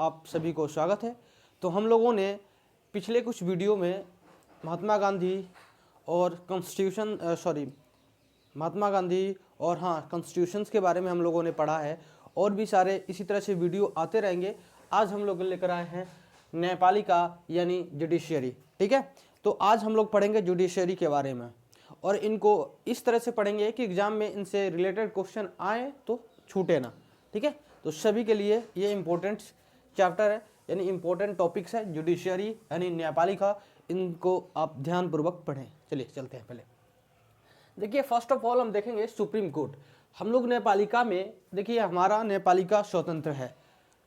आप सभी को स्वागत है। तो हम लोगों ने पिछले कुछ वीडियो में महात्मा गांधी और महात्मा गांधी और कॉन्स्टिट्यूशंस के बारे में हम लोगों ने पढ़ा है और भी सारे इसी तरह से वीडियो आते रहेंगे। आज हम लोग लेकर आए हैं न्यायपालिका यानी जुडिशियरी। ठीक है, तो आज हम लोग पढ़ेंगे जुडिशियरी के बारे में और इनको इस तरह से पढ़ेंगे कि एग्जाम में इनसे रिलेटेड क्वेश्चन आए तो छूटे ना। ठीक है, तो सभी के लिए ये इम्पोर्टेंट चैप्टर है यानी इम्पोर्टेंट टॉपिक्स है जुडिशियरी यानी न्यायपालिका। इनको आप ध्यानपूर्वक पढ़ें। चलिए चलते हैं। पहले देखिए, फर्स्ट ऑफ ऑल हम देखेंगे सुप्रीम कोर्ट। हम लोग न्यायपालिका में देखिए हमारा न्यायपालिका स्वतंत्र है।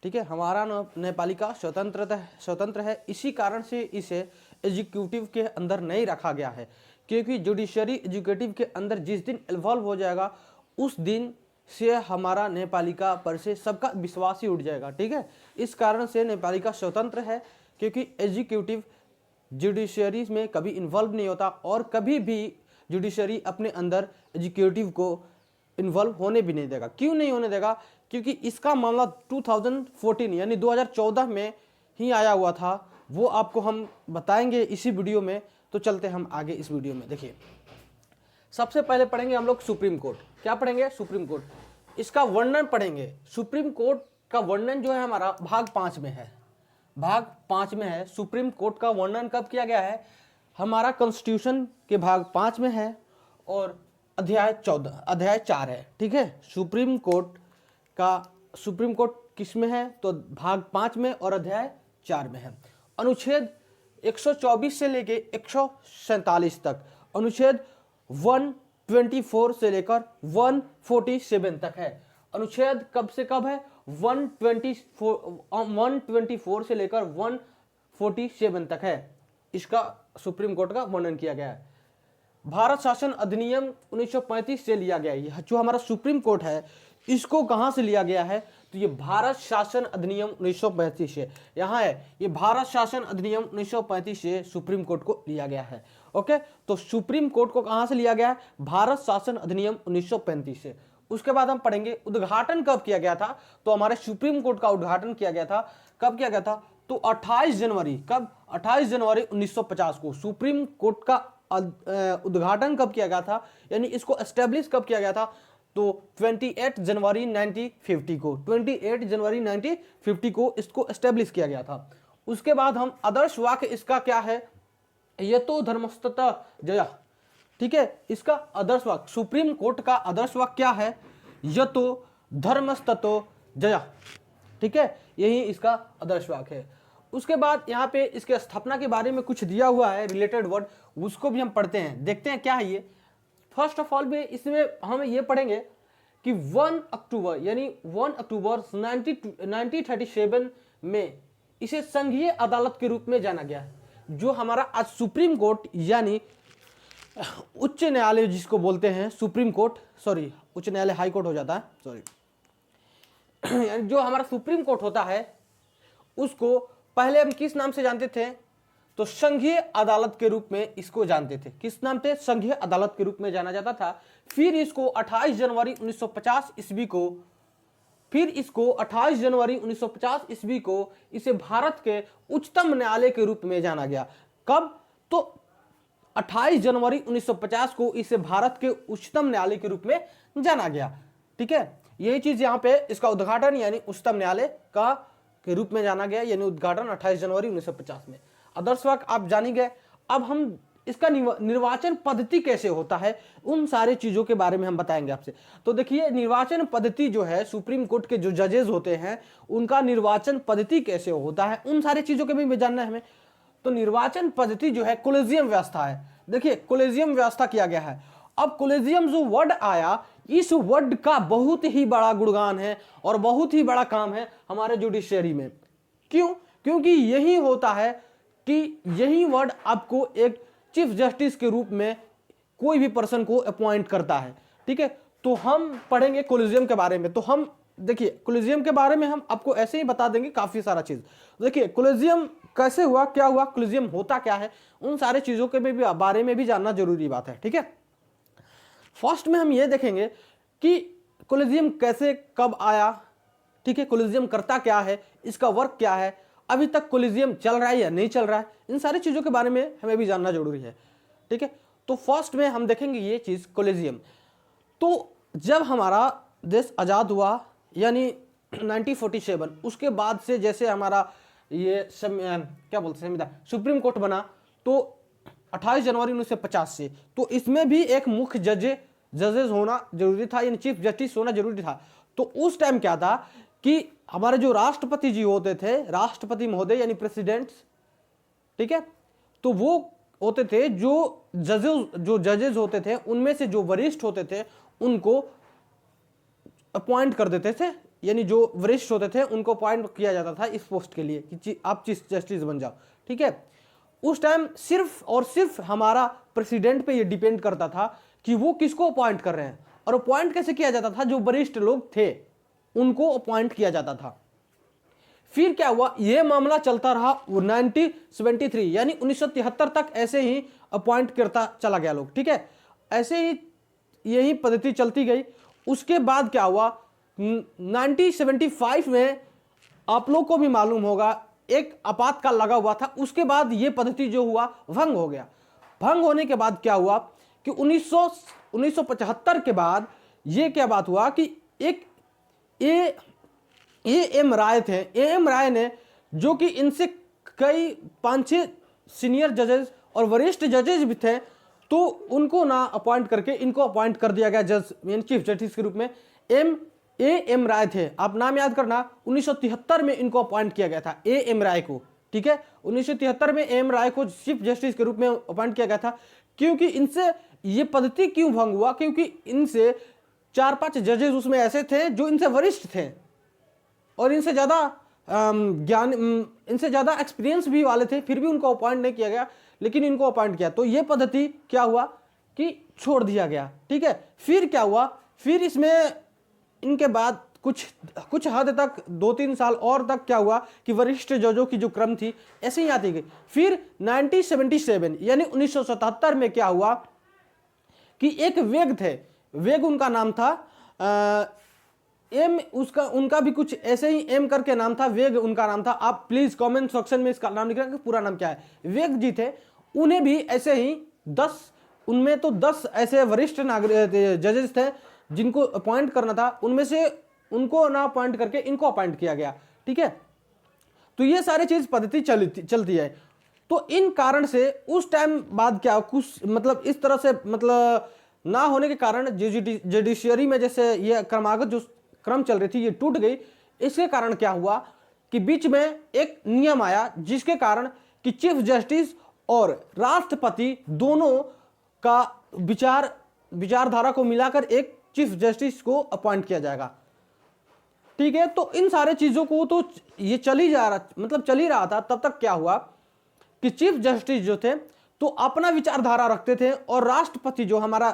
ठीक है, हमारा न्यायपालिका स्वतंत्र है। इसी कारण से इसे एग्जीक्यूटिव के अंदर नहीं रखा गया है, क्योंकि जुडिशरी एग्जीक्यूटिव के अंदर जिस दिन इन्वॉल्व हो जाएगा उस दिन से हमारा न्यायपालिका पर से सबका विश्वास ही उठ जाएगा। ठीक है, इस कारण से न्यायपालिका स्वतंत्र है, क्योंकि एग्जीक्यूटिव जुडिशरी में कभी इन्वॉल्व नहीं होता और कभी भी जुडिशरी अपने अंदर एग्जीक्यूटिव को इन्वॉल्व होने भी नहीं देगा। क्यों नहीं होने देगा? क्योंकि इसका मामला 2014 यानी 2014 में ही आया हुआ था। वो आपको हम बताएंगे इसी वीडियो में। तो चलते हम आगे इस वीडियो में। देखिए, सबसे पहले पढ़ेंगे हम लोग सुप्रीम कोर्ट। क्या पढ़ेंगे? Supreme court. इसका वर्णन पढ़ेंगे। सुप्रीम कोर्ट का वर्णन जो है हमारा भाग 5 में है। भाग 5 में है। सुप्रीम कोर्ट का वर्णन कब किया गया है? हमारा कॉन्स्टिट्यूशन के भाग 5 में है और अध्याय 4 है। ठीक है, सुप्रीम कोर्ट किस में है? तो भाग 5 में और अध्याय 4 में है। अनुच्छेद 124 से लेके 147 तक, अनुच्छेद 124 से लेकर 147 तक है। अनुच्छेद कब से कब है? 124 से लेकर 147 तक है। इसका सुप्रीम कोर्ट का वर्णन किया गया है। भारत शासन अधिनियम 1935 से लिया गया है। जो हमारा सुप्रीम कोर्ट है इसको कहां से लिया गया है? तो ये भारत शासन अधिनियम 1935 से, यहाँ है ये भारत शासन अधिनियम 1935 से सुप्रीम कोर्ट को लिया गया है। ओके, तो सुप्रीम कोर्ट को कहां से लिया गया है? भारत शासन अधिनियम 1935 से। उसके बाद हम पढ़ेंगे उद्घाटन कब किया गया था। तो हमारे सुप्रीम कोर्ट का उद्घाटन किया गया था। कब किया गया था? तो 28 जनवरी 1950 को सुप्रीम कोर्ट का उद्घाटन कब किया गया था, यानी इसको एस्टेब्लिश कब किया गया था? तो 28 जनवरी 1950 को इसको एस्टेब्लिश किया गया था। उसके बाद हम आदर्श वाक्य इसका क्या है? ये तो धर्मस्तता जया। ठीक है, इसका आदर्श वाक्य, सुप्रीम कोर्ट का आदर्श वाक्य क्या है? ये तो धर्मस्ततो जया। ठीक है, यही इसका आदर्श वाक्य है। उसके बाद यहाँ पे इसके स्थापना के बारे में कुछ दिया हुआ है रिलेटेड वर्ड, उसको भी हम पढ़ते हैं, देखते हैं क्या है ये। फर्स्ट ऑफ ऑल में इसमें हम ये पढ़ेंगे कि 1 अक्टूबर यानी 1 अक्टूबर 1937 में इसे संघीय अदालत के रूप में जाना गया है। जो हमारा आज सुप्रीम कोर्ट यानी उच्च न्यायालय जिसको बोलते हैं, सुप्रीम कोर्ट, सॉरी उच्च न्यायालय हाई कोर्ट हो जाता है, सॉरी जो हमारा सुप्रीम कोर्ट होता है उसको पहले हम किस नाम से जानते थे? तो संघीय अदालत के रूप में इसको जानते थे। किस नाम से? संघीय अदालत के रूप में जाना जाता था। फिर इसको 28 जनवरी 1950 ईस्वी को इसे भारत के उच्चतम न्यायालय के रूप में जाना गया। कब? तो 28 जनवरी 1950 को इसे भारत के उच्चतम न्यायालय के रूप में जाना गया। ठीक है, यही चीज यहाँ पे इसका उद्घाटन यानी उच्चतम न्यायालय का के रूप में जाना गया, यानी उद्घाटन 28 जनवरी 1950 में। आदर्श वाक्य आप जानी गए। अब हम इसका निर्वाचन पद्धति कैसे होता है उन सारी चीजों के बारे में हम बताएंगे आपसे। तो देखिए, निर्वाचन पद्धति जो है सुप्रीम कोर्ट के जो जजेस होते हैं उनका निर्वाचन पद्धति कैसे होता है उन सारी चीजों के भी जानना है हमें। तो निर्वाचन पद्धति जो है कोलेजियम व्यवस्था है। देखिए, कोलेजियम व्यवस्था किया गया है। अब कोलेजियम जो वर्ड आया, इस वर्ड का बहुत ही बड़ा गुणगान है और बहुत ही बड़ा काम है हमारे जुडिशरी में। क्यों? क्योंकि यही होता है कि यही वर्ड आपको एक चीफ जस्टिस के रूप में कोई भी पर्सन को अपॉइंट करता है। ठीक है, तो हम पढ़ेंगे कोलेजियम के बारे में। तो हम देखिए कोलेजियम के बारे में हम आपको ऐसे ही बता देंगे काफी सारा चीज। देखिए कोलेजियम कैसे हुआ, क्या हुआ, कोलेजियम होता क्या है, उन सारे चीजों के बारे में भी जानना जरूरी बात है। ठीक है, फर्स्ट में हम ये देखेंगे कि कोलेजियम कैसे कब आया, ठीक है, कोलिजियम करता क्या है, इसका वर्क क्या है, अभी तक कोलिजियम चल रहा है या नहीं चल रहा है, इन सारी चीज़ों के बारे में हमें भी जानना जरूरी है। ठीक है, तो फर्स्ट में हम देखेंगे ये चीज़ कोलिजियम। तो जब हमारा देश आज़ाद हुआ यानी 1947, उसके बाद से जैसे हमारा ये क्या बोलते हैं संविधान, सुप्रीम कोर्ट बना, तो 28 जनवरी 1950 से, तो इसमें भी एक मुख्य जजेस होना जरूरी था, यानी चीफ जस्टिस होना जरूरी था। तो उस टाइम क्या था कि हमारे जो राष्ट्रपति जी होते थे, राष्ट्रपति महोदय यानी प्रेसिडेंट्स, ठीक है, तो वो होते थे जो जजेस होते थे, उनमें से जो वरिष्ठ होते थे उनको अपॉइंट कर देते थे, यानी जो वरिष्ठ होते थे उनको अपॉइंट किया जाता था इस पोस्ट के लिए कि आप चीफ जस्टिस बन जाओ। ठीक है, उस टाइम सिर्फ और सिर्फ हमारा प्रेसिडेंट पे ये डिपेंड करता था कि वो किसको अपॉइंट कर रहे हैं, और अपॉइंट कैसे किया जाता था, जो वरिष्ठ लोग थे उनको अपॉइंट किया जाता था। फिर क्या हुआ, ये मामला चलता रहा 1973 यानी 1973 तक ऐसे ही अपॉइंट करता चला गया लोग। ठीक है, ऐसे ही यही पद्धति चलती गई। उसके बाद क्या हुआ, 1975 में आप लोग को भी मालूम होगा एक आपातकाल लगा हुआ था। उसके बाद ये पद्धति जो हुआ भंग हो गया। भंग होने के बाद क्या हुआ कि 1975 के बाद ये क्या बात हुआ कि एक एम राय थे, एम राय ने, जो कि इनसे कई 5-6 सीनियर जजेस और वरिष्ठ जजेस भी थे, तो उनको ना अपॉइंट करके इनको अपॉइंट कर दिया गया जज यानी चीफ जस्टिस के रूप में। एम राय थे, आप नाम याद करना, 1973 में इनको अपॉइंट किया गया था, एम राय को। ठीक है, 1973 में एम राय को चीफ जस्टिस के रूप में अपॉइंट किया गया था। क्योंकि इनसे ये पद्धति क्यों भंग हुआ, क्योंकि इनसे 4-5 जजेस उसमें ऐसे थे जो इनसे वरिष्ठ थे और इनसे ज़्यादा ज्ञान, इनसे ज़्यादा एक्सपीरियंस भी वाले थे, फिर भी उनको अपॉइंट नहीं किया गया, लेकिन इनको अपॉइंट किया। तो ये पद्धति क्या हुआ कि छोड़ दिया गया। ठीक है, फिर क्या हुआ, फिर इसमें इनके बाद कुछ हद तक 2-3 साल और तक क्या हुआ कि वरिष्ठ जजों की जो क्रम थी ऐसे ही आती गई। फिर 1977 यानी 1977 में क्या हुआ कि एक वेग थे, वेग उनका नाम था, एम उनका भी कुछ ऐसे ही एम करके नाम था, वेग उनका नाम था। आप प्लीज कमेंट सेक्शन में इसका नाम लिख रहे पूरा नाम क्या है। वेग जी थे, उन्हें भी ऐसे ही 10, उनमें तो 10 ऐसे वरिष्ठ नागरिक जजेस थे जिनको अपॉइंट करना था, उनमें से उनको ना अपॉइंट करके इनको अपॉइंट किया गया। ठीक है, तो ये सारी चीज पद्धति चलती है। तो इन कारण से उस टाइम बाद क्या कुछ मतलब इस तरह से मतलब ना होने के कारण जुडिशियरी में जैसे ये क्रमागत जो क्रम चल रही थी ये टूट गई। इसके कारण क्या हुआ कि बीच में एक नियम आया जिसके कारण कि चीफ जस्टिस और राष्ट्रपति दोनों का विचारधारा को मिलाकर एक चीफ जस्टिस को अपॉइंट किया जाएगा। ठीक है, तो इन सारे चीजों को तो ये चल ही रहा था। तब तक क्या हुआ कि चीफ जस्टिस जो थे तो अपना विचारधारा रखते थे और राष्ट्रपति जो हमारा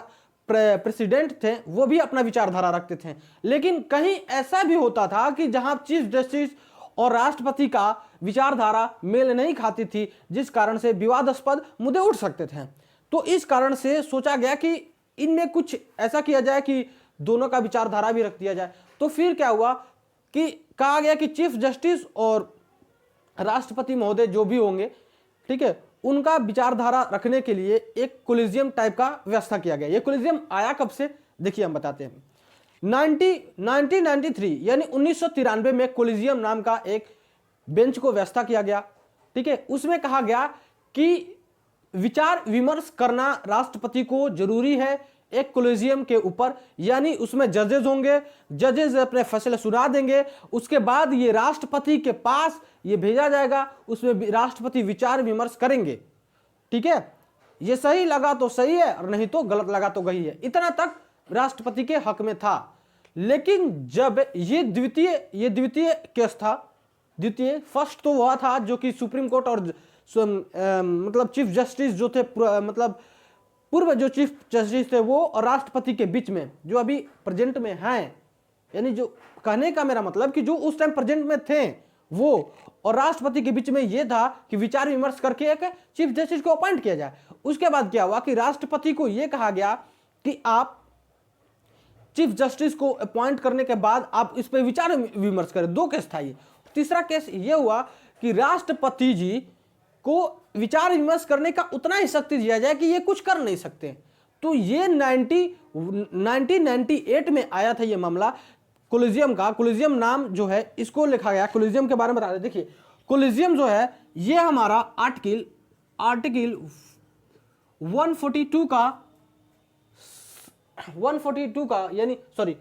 प्रेसिडेंट थे वो भी अपना विचारधारा रखते थे। लेकिन कहीं ऐसा भी होता था कि जहां चीफ जस्टिस और राष्ट्रपति का विचारधारा मेल नहीं खाती थी, जिस कारण से विवादास्पद मुद्दे उठ सकते थे। तो इस कारण से सोचा गया कि इनमें कुछ ऐसा किया जाए कि दोनों का विचारधारा भी रख दिया जाए। तो फिर क्या हुआ कि कहा गया कि चीफ जस्टिस और राष्ट्रपति महोदय जो भी होंगे, ठीक है, उनका विचारधारा रखने के लिए एक कोलिजियम टाइप का व्यवस्था किया गया। ये कोलिजियम आया कब से, देखिए हम बताते हैं। 1993 यानी 1993 में कोलिजियम नाम का एक बेंच को व्यवस्था किया गया। ठीक है, उसमें कहा गया कि विचार विमर्श करना राष्ट्रपति को जरूरी है एक कोलिजियम के ऊपर, यानी उसमें जजेस होंगे, जजेस अपने फैसले सुना देंगे, उसके बाद ये राष्ट्रपति के पास ये भेजा जाएगा, उसमें राष्ट्रपति विचार विमर्श करेंगे। ठीक है, ये सही लगा तो सही है और नहीं तो गलत लगा तो गही है, इतना तक राष्ट्रपति के हक में था। लेकिन जब ये द्वितीय केस था, फर्स्ट तो वह था जो कि सुप्रीम कोर्ट और मतलब चीफ जस्टिस जो थे, मतलब पूर्व जो चीफ जस्टिस थे वो और राष्ट्रपति के बीच में जो अभी प्रेजेंट में हैं, यानी जो कहने का मेरा मतलब कि जो उस टाइम प्रेजेंट में थे वो और राष्ट्रपति के बीच में ये था कि विचार विमर्श करके एक चीफ जस्टिस को अपॉइंट किया जाए। उसके बाद क्या हुआ कि राष्ट्रपति को यह कहा गया कि आप चीफ जस्टिस को अपॉइंट करने के बाद आप इस पर विचार विमर्श करें। 2 केस था ये। तीसरा केस ये हुआ कि राष्ट्रपति जी को विचार विमर्श करने का उतना ही शक्ति दिया जाए कि ये कुछ कर नहीं सकते। तो ये 1998 में आया था ये मामला कोलिजियम का। कोलिजियम नाम जो है इसको लिखा गया। कोलिजियम के बारे में बता दें। देखिए कोलिजियम जो है ये हमारा आर्टिकल 142 का यानी सॉरी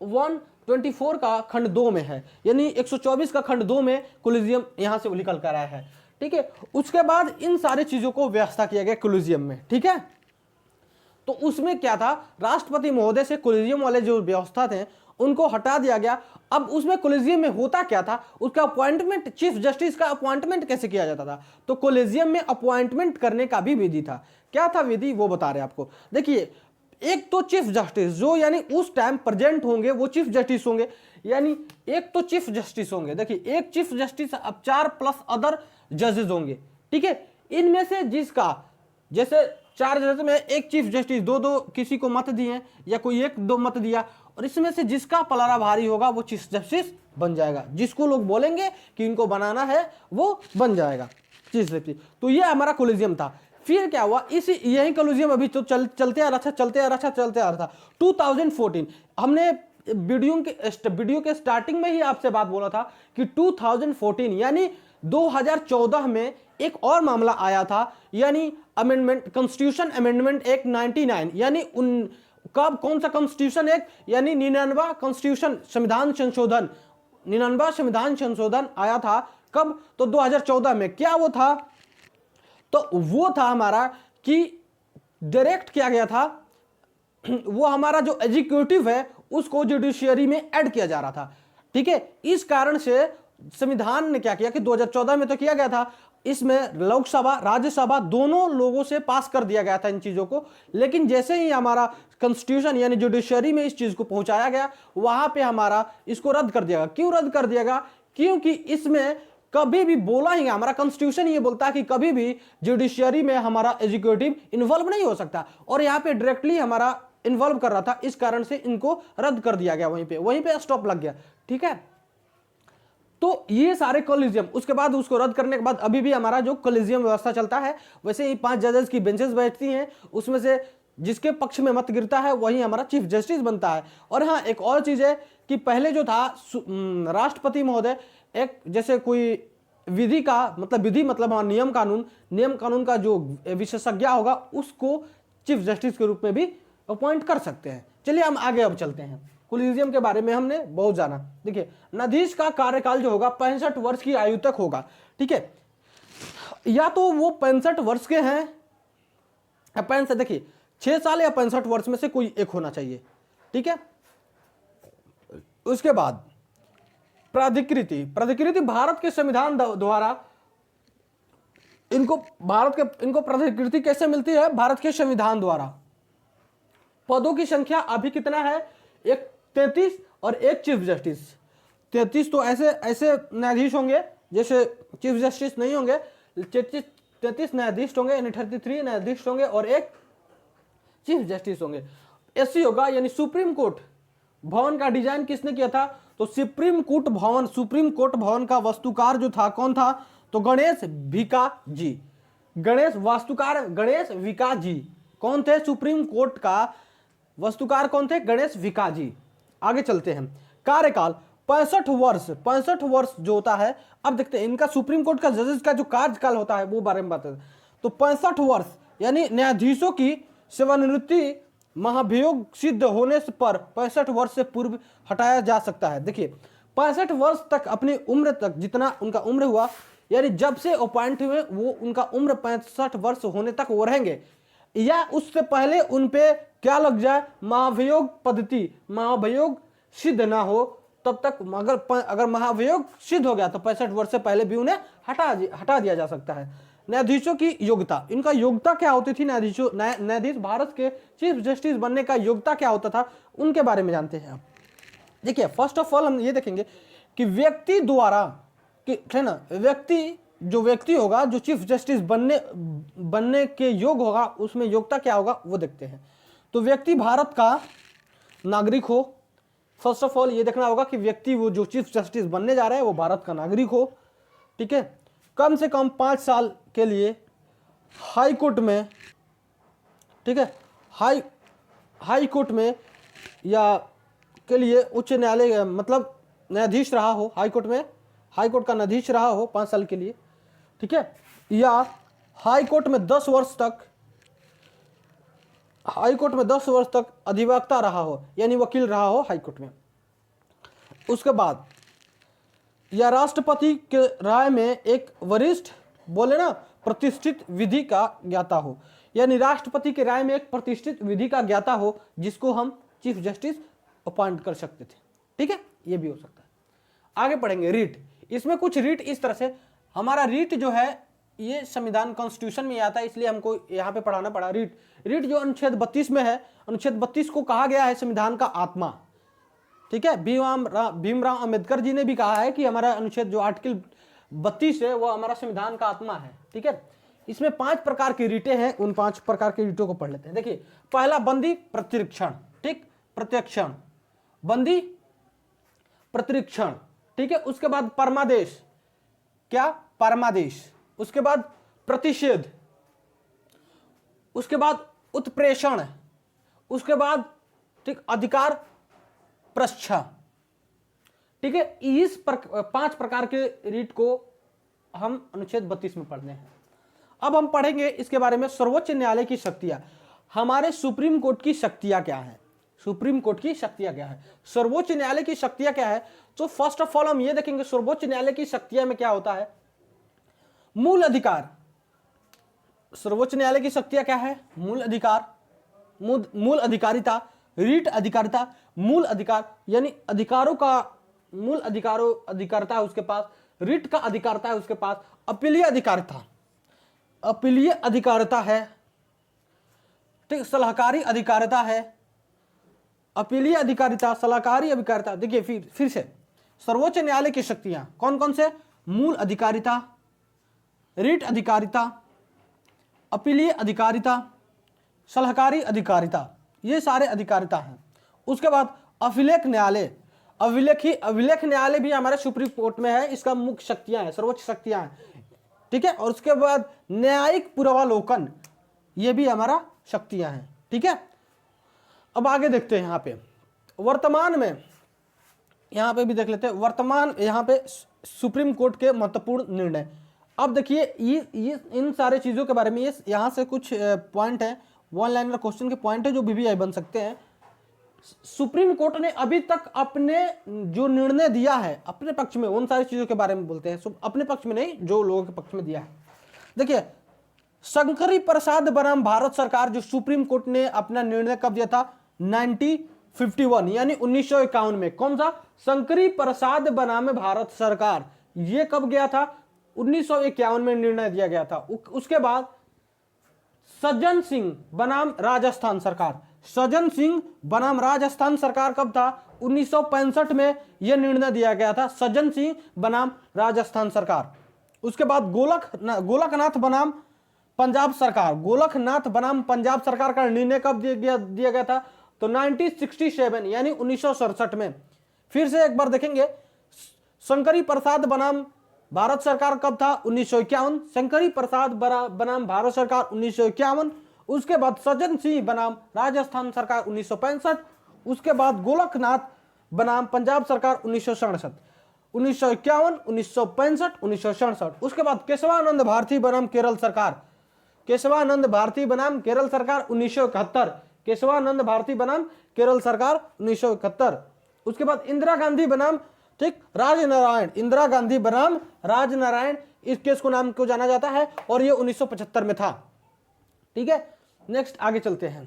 124 का खंड 2 में है, यानी 124 का खंड 2 में कोलिजियम यहां से निकल कर आया है। ठीक है, उसके बाद इन सारी चीजों को व्यवस्था किया गया कोलिजियम में। ठीक है, तो उसमें क्या था, राष्ट्रपति महोदय से कोलिजियम वाले जो व्यवस्था थे उनको हटा दिया गया। अब उसमें कोलिजियम में होता क्या था, उसका अपॉइंटमेंट, चीफ जस्टिस का अपॉइंटमेंट कैसे किया जाता था। तो कोलिजियम में अपॉइंटमेंट करने का भी विधि था। क्या था विधि, वो बता रहे हैं आपको। देखिए एक तो चीफ जस्टिस जो यानी उस टाइम प्रेजेंट होंगे वो चीफ जस्टिस होंगे, यानी एक तो चीफ जस्टिस होंगे। देखिए एक चीफ जस्टिस, अब 4 प्लस अदर जजेस होंगे। ठीक है, इनमें से जिसका, जैसे 4 जजेस में एक चीफ जस्टिस, 2-2 किसी को मत दिए या कोई 1-2 मत दिया, और इसमें से जिसका पलड़ा भारी होगा वो चीफ जस्टिस बन जाएगा। जिसको लोग बोलेंगे कि इनको बनाना है वो बन जाएगा चीफ जस्टिस। तो ये हमारा कोलिजियम था। फिर क्या हुआ, इसी यही कोलिजियम अभी तो चलते आ रहा था 2014 हमने वीडियो के स्टार्टिंग में ही आपसे बात बोला था कि 2014 यानी 2014 में एक और मामला आया था, यानी अमेंडमेंट, कॉन्स्टिट्यूशन अमेंडमेंट एक्ट 99, यानी कब, कौन सा कॉन्स्टिट्यूशन एक्ट, यानी 99 कॉन्स्टिट्यूशन संविधान संशोधन, 99 संविधान संशोधन आया था। कब, तो 2014 में। क्या वो था, तो वो था हमारा कि डायरेक्ट किया गया था, वो हमारा जो एग्जीक्यूटिव है उसको जुडिशियरी में ऐड किया जा रहा था। ठीक है, इस कारण से संविधान ने क्या किया कि 2014 में तो किया गया था, इसमें लोकसभा राज्यसभा दोनों लोगों से पास कर दिया गया था इन चीजों को। लेकिन जैसे ही हमारा कॉन्स्टिट्यूशन यानी जुडिशियरी में इस चीज को पहुंचाया गया, वहां पे हमारा इसको रद्द कर दिया गया। क्यों रद्द कर दिया गया, क्योंकि इसमें कभी भी बोला ही, हमारा कॉन्स्टिट्यूशन ये बोलता है कि कभी भी जुडिशियरी में हमारा एग्जीक्यूटिव इन्वॉल्व नहीं हो सकता, और यहाँ पे डायरेक्टली हमारा इन्वॉल्व कर रहा था। इस कारण से इनको रद्द कर दिया गया, वहीं पे स्टॉप लग गया। ठीक है, तो ये सारे कोलिजियम, उसके बाद उसको रद्द करने के बाद अभी भी हमारा जो कोलिजियम व्यवस्था चलता है, वैसे ही 5 जजेस की बेंचेस बैठती हैं, उसमें से जिसके पक्ष में मत गिरता है वही हमारा चीफ जस्टिस बनता है। और हाँ, एक और चीज है कि पहले जो था राष्ट्रपति महोदय एक जैसे कोई विधि का मतलब, विधि मतलब हाँ नियम कानून का जो विशेषज्ञ होगा उसको चीफ जस्टिस के रूप में भी अपॉइंट कर सकते हैं। चलिए हम आगे अब चलते हैं। कोलिजियम के बारे में हमने बहुत जाना। देखिए न्यायाधीश का कार्यकाल जो होगा 65 वर्ष की आयु तक होगा। ठीक है, या तो वो 65 वर्ष के हैं या 65, देखिए 6 साल या 65 वर्ष में से कोई एक होना चाहिए। ठीक है, उसके बाद प्राधिकृति भारत के संविधान द्वारा इनको प्राधिकृति कैसे मिलती है, भारत के संविधान द्वारा। पदों की संख्या अभी कितना है, एक 33 और एक चीफ जस्टिस। 33 तो ऐसे न्यायाधीश होंगे जैसे चीफ जस्टिस नहीं होंगे, 33 न्यायाधीश होंगे, यानी 33 न्यायाधीश होंगे और एक चीफ जस्टिस होंगे। एससी होगा, यानी सुप्रीम कोर्ट भवन का डिजाइन किसने किया था, तो सुप्रीम कोर्ट भवन का वास्तुकार जो था कौन था, तो गणेश विका जी। गणेश विका जी कौन थे, सुप्रीम कोर्ट का वास्तुकार कौन थे, गणेश विका जी। आगे चलते हैं। कार्यकाल 65 वर्ष जो होता है। अब देखते हैं इनका सुप्रीम कोर्ट का जजेस का जो कार्यकाल होता है वो बारे में बात है। तो 65 वर्ष यानी न्यायाधीशों की सेवानिवृत्ति महाभियोग सिद्ध होने पर 65 वर्ष से पूर्व हटाया जा सकता है। देखिए 65 वर्ष तक, अपनी उम्र तक, जितना उनका उम्र हुआ, यानी जब से अपॉइंट हुए वो उनका उम्र 65 वर्ष होने तक वो रहेंगे, या उससे पहले उन पे क्या लग जाए, महाभियोग पद्धति, महाभियोग सिद्ध ना हो तब तक, अगर महाभियोग सिद्ध हो गया तो 65 वर्ष से पहले भी उन्हें हटा दिया जा सकता है। न्यायाधीशों की योग्यता, इनका योग्यता क्या होती थी, न्यायाधीश भारत के चीफ जस्टिस बनने का योग्यता क्या होता था, उनके बारे में जानते हैं। देखिए फर्स्ट ऑफ ऑल हम ये देखेंगे कि व्यक्ति द्वारा, है ना, व्यक्ति होगा जो चीफ जस्टिस बनने के योग्य होगा, उसमें योग्यता क्या होगा वो देखते हैं। तो व्यक्ति भारत का नागरिक हो। फर्स्ट ऑफ ऑल ये देखना होगा कि व्यक्ति वो जो चीफ जस्टिस बनने जा रहा है वो भारत का नागरिक हो, ठीक है। कम से कम 5 साल के लिए हाई कोर्ट में, ठीक है, हाई कोर्ट में या के लिए उच्च न्यायालय मतलब न्यायाधीश रहा हो, हाई कोर्ट में हाई कोर्ट का न्यायाधीश रहा हो 5 साल के लिए, ठीक है। या हाई कोर्ट में 10 वर्ष तक अधिवक्ता रहा हो, यानी वकील रहा हो हाई कोर्ट में। उसके बाद या राष्ट्रपति के राय में एक वरिष्ठ, बोले ना, प्रतिष्ठित विधि का ज्ञाता हो, यानी राष्ट्रपति के राय में एक प्रतिष्ठित विधि का ज्ञाता हो जिसको हम चीफ जस्टिस अपॉइंट कर सकते थे, ठीक है। ये भी हो सकता है। आगे पढ़ेंगे रीट। इसमें कुछ रीट इस तरह से, हमारा रीट जो है ये संविधान कॉन्स्टिट्यूशन में आता है, इसलिए हमको यहाँ पे पढ़ाना पड़ा। रीट जो अनुच्छेद 32 में है, अनुच्छेद 32 को कहा गया है संविधान का आत्मा, ठीक है। भीमराव अंबेडकर जी ने भी कहा है कि हमारा अनुच्छेद जो आर्टिकल 32 है वो हमारा संविधान का आत्मा है, ठीक है। इसमें 5 प्रकार की रीटें हैं, उन 5 प्रकार की रीटों को पढ़ लेते हैं। देखिए, पहला बंदी प्रतिरक्षण, ठीक, प्रत्यक्षण, बंदी प्रतिरक्षण, ठीक है। उसके बाद परमादेश, क्या, परमादेश। उसके बाद प्रतिषेध, उसके बाद उत्प्रेषण, उसके बाद, ठीक, अधिकार प्रश्न, ठीक है। इस 5 प्रकार के रीट को हम अनुच्छेद 32 में पढ़ने हैं। अब हम पढ़ेंगे इसके बारे में सर्वोच्च न्यायालय की शक्तियां। हमारे सुप्रीम कोर्ट की शक्तियां क्या है, सुप्रीम कोर्ट की शक्तियां क्या है, सर्वोच्च न्यायालय की शक्तियां क्या है। तो फर्स्ट ऑफ ऑल हम ये देखेंगे सर्वोच्च न्यायालय की शक्तियां में क्या होता है। मूल अधिकार, सर्वोच्च न्यायालय की शक्तियां क्या है, मूल अधिकार, मूल अधिकारिता, रीट अधिकारिता, मूल अधिकार यानी अधिकारों का मूल अधिकारता है उसके पास, रीट का अधिकारता है उसके पास, अपीलीय अधिकारिता, अपीलीय अधिकारिता है, ठीक, सलाहकारी अधिकारिता है, अपीलीय अधिकारिता, सलाहकारी अधिकारिता। देखिए फिर से सर्वोच्च न्यायालय की शक्तियां कौन कौन से, मूल अधिकारिता, रीट अधिकारिता, अपीलीय अधिकारिता, सलाहकारी अधिकारिता, ये सारे अधिकारिता हैं। उसके बाद अभिलेख न्यायालय, अभिलेख न्यायालय भी हमारे सुप्रीम कोर्ट में है, इसका मुख्य शक्तियां हैं, सर्वोच्च शक्तियां हैं, ठीक है। और उसके बाद न्यायिक पूर्वावलोकन, ये भी हमारा शक्तियां हैं, ठीक है। अब आगे देखते हैं, यहाँ पे वर्तमान में, यहाँ पे भी देख लेते हैं वर्तमान, यहाँ पे सुप्रीम कोर्ट के महत्वपूर्ण निर्णय। अब देखिए ये इन सारे चीजों के बारे में ये यहाँ से कुछ पॉइंट है, वन लाइनर क्वेश्चन के पॉइंट है जो बीबीआई बन सकते हैं। सुप्रीम कोर्ट ने अभी तक अपने जो निर्णय दिया है अपने पक्ष में, उन सारी चीजों के बारे में बोलते हैं, अपने पक्ष में नहीं, जो लोगों के पक्ष में दिया है। देखिए, शंकरी प्रसाद बनाम भारत सरकार, जो सुप्रीम कोर्ट ने अपना निर्णय कब दिया था, 1951 यानी 1951 में। कौन सा, शंकरी प्रसाद बनाम भारत सरकार, ये कब गया था, 1951 में निर्णय दिया गया था। उसके बाद सज्जन सिंह बनाम राजस्थान सरकार, सज्जन सिंह बनाम राजस्थान सरकार कब था, 1965 में यह निर्णय दिया गया था, सज्जन सिंह बनाम राजस्थान सरकार। उसके बाद गोलकनाथ बनाम पंजाब सरकार, गोलकनाथ बनाम पंजाब सरकार का निर्णय कब दिया गया था, तो 1967 यानी 1967 में। फिर से एक बार देखेंगे, शंकरी प्रसाद बनाम भारत सरकार कब था, 1951, शंकरी प्रसाद बनाम भारत सरकार 1951। उसके बाद सज्जन सिंह बनाम राजस्थान सरकार 1965। उसके बाद गोलकनाथ बनाम पंजाब सरकार 1967, 1951, 1965, 1967। उसके बाद केशवानंद भारती बनाम केरल सरकार, केशवानंद भारती बनाम केरल सरकार 1971, केशवानंद भारती बनाम केरल सरकार 1971। उसके बाद इंदिरा गांधी बनाम, ठीक, राजनारायण, इंदिरा गांधी बनाम राजनारायण, इस केस को नाम को जाना जाता है, और ये 1975 में था, ठीक है। नेक्स्ट आगे चलते हैं।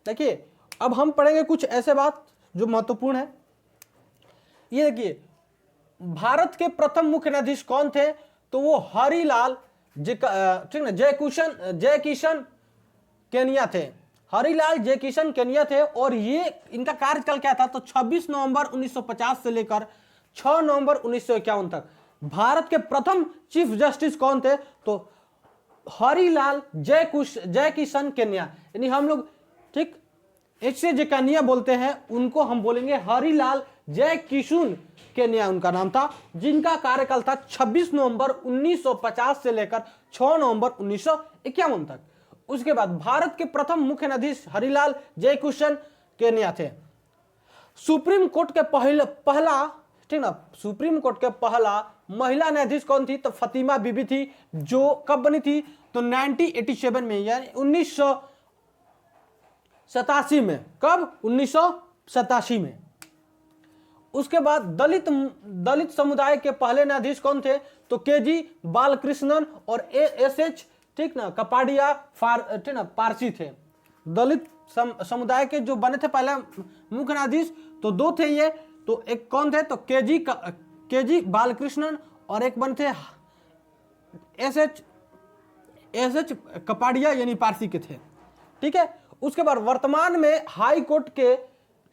देखिए, अब हम पढ़ेंगे कुछ ऐसे बात जो महत्वपूर्ण है। ये देखिए, भारत के प्रथम मुख्य न्यायाधीश कौन थे, तो वो हरिलाल, ठीक ना, जय किशन केनिया थे, हरिलाल जय किशन केनिया थे। और ये इनका कार्यकाल क्या था, तो 26 नवंबर 1950 से लेकर 6 नवंबर 1951 तक। भारत के प्रथम चीफ जस्टिस कौन थे, तो हरिलाल जय किशन केनिया, यानी हम लोग, ठीक, ऐसे जे कन्या बोलते हैं उनको हम बोलेंगे हरिलाल जय किशुन केन्या उनका नाम था, जिनका कार्यकाल था 26 नवंबर 1950 से लेकर 6 नवंबर 1951 तक। उसके बाद भारत के प्रथम मुख्य न्यायाधीश हरिलाल जयकिशन केन्या थे। सुप्रीम कोर्ट के पहला ठीक ना, सुप्रीम कोर्ट के पहला महिला न्यायाधीश कौन थी? तो फतिमा बीबी थी, जो कब बनी थी? तो 1987 में, यानी 1987 में। कब? 1987 में। उसके बाद दलित समुदाय के पहले न्यायाधीश कौन थे? तो केजी बालकृष्णन और एसएच ठीक ना कपाडिया ठीक ना पारसी थे। दलित समुदाय के जो बने थे पहले मुख्य न्यायाधीश, तो दो थे ये। तो एक कौन थे? तो केजी बालकृष्णन, और एक बने थे एसएच कपाडिया, यानी पारसी के थे। ठीक है। उसके बाद वर्तमान में हाई कोर्ट के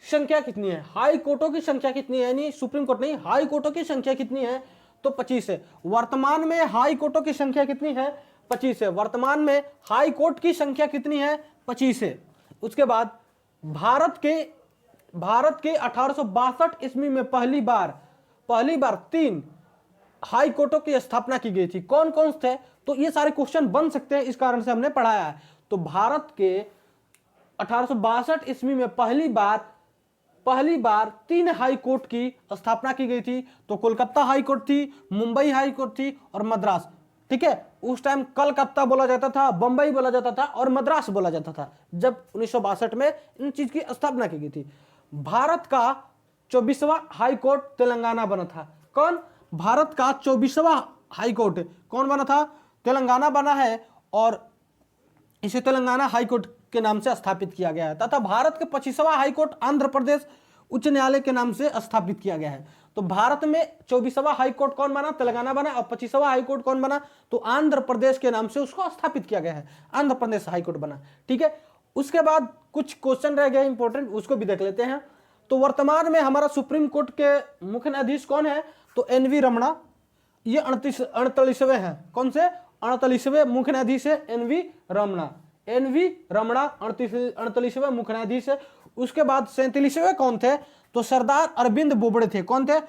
संख्या कितनी है? हाई कोर्टों की संख्या कितनी है? यानी सुप्रीम कोर्ट नहीं, हाई कोर्टों की संख्या कितनी है? तो 25 है। वर्तमान में हाई कोर्टों की संख्या कितनी है? 25 है। वर्तमान में हाई कोर्ट की संख्या कितनी है? 25 है। उसके बाद भारत के 1862 ईस्वी में पहली बार 3 हाई कोर्टों की स्थापना की गई थी। कौन कौन थे? तो ये सारे क्वेश्चन बन सकते हैं, इस कारण से हमने पढ़ाया है। तो भारत के 1862 ईस्वी में पहली बार 3 हाई कोर्ट की स्थापना की गई थी। तो कोलकाता हाई कोर्ट थी, मुंबई हाई कोर्ट थी और मद्रास। ठीक है। उस टाइम कलकत्ता बोला जाता था, बंबई बोला जाता था और मद्रास बोला जाता था, जब 1962 में इन चीज की स्थापना की गई थी। भारत का 24वां हाई कोर्ट तेलंगाना बना था। कौन? भारत का 24वां हाई कोर्ट कौन बना था? तेलंगाना बना है, और इसे तेलंगाना हाई कोर्ट के नाम से स्थापित किया गया है। तथा भारत के 25वां हाई कोर्ट आंध्र प्रदेश उच्च न्यायालय के नाम से स्थापित किया गया है। तो भारत में 24वां हाई कोर्ट कौन बना? तेलंगाना बना। और 25वां हाई कोर्ट कौन बना? तो आंध्र प्रदेश के नाम से उसको स्थापित किया गया है, आंध्र प्रदेश हाई कोर्ट बना। ठीक है। उसके बाद कुछ क्वेश्चन रह गए इंपॉर्टेंट, उसको भी देख लेते हैं। तो वर्तमान में हमारा सुप्रीम कोर्ट के मुख्य न्यायाधीश कौन है? तो एनवी रमणा, ये 38वें हैं। कौन से? 38वें मुख्य न्यायाधीश है एनवी रमणा। 38वें मुख्य न्यायाधीश है। उसके बाद 37वें कौन थे? तो सरदार अरविंद बोबड़े थे। कौन थे?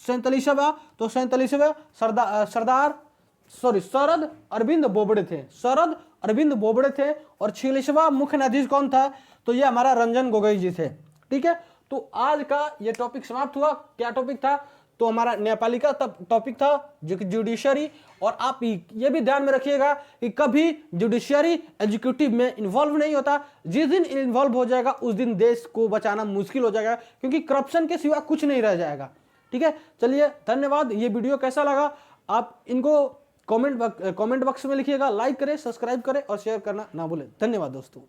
37वां, तो 37वें शरद अरविंद बोबड़े थे। शरद अरविंद बोबड़े थे। और 46वां मुख्य न्यायाधीश कौन था? तो ये हमारा रंजन गोगोई जी थे। ठीक है। तो आज का ये टॉपिक समाप्त हुआ। क्या टॉपिक था? तो हमारा न्यायपालिका का टॉपिक था, जो कि जुडिशरी। और आप ये भी ध्यान में रखिएगा कि कभी जुडिशरी एग्जीक्यूटिव में इन्वॉल्व नहीं होता। जिस दिन इन्वॉल्व हो जाएगा उस दिन देश को बचाना मुश्किल हो जाएगा, क्योंकि करप्शन के सिवा कुछ नहीं रह जाएगा। ठीक है। चलिए, धन्यवाद। ये वीडियो कैसा लगा आप इनको कमेंट बॉक्स में लिखिएगा। लाइक करें, सब्सक्राइब करें और शेयर करना ना भूलें। धन्यवाद दोस्तों।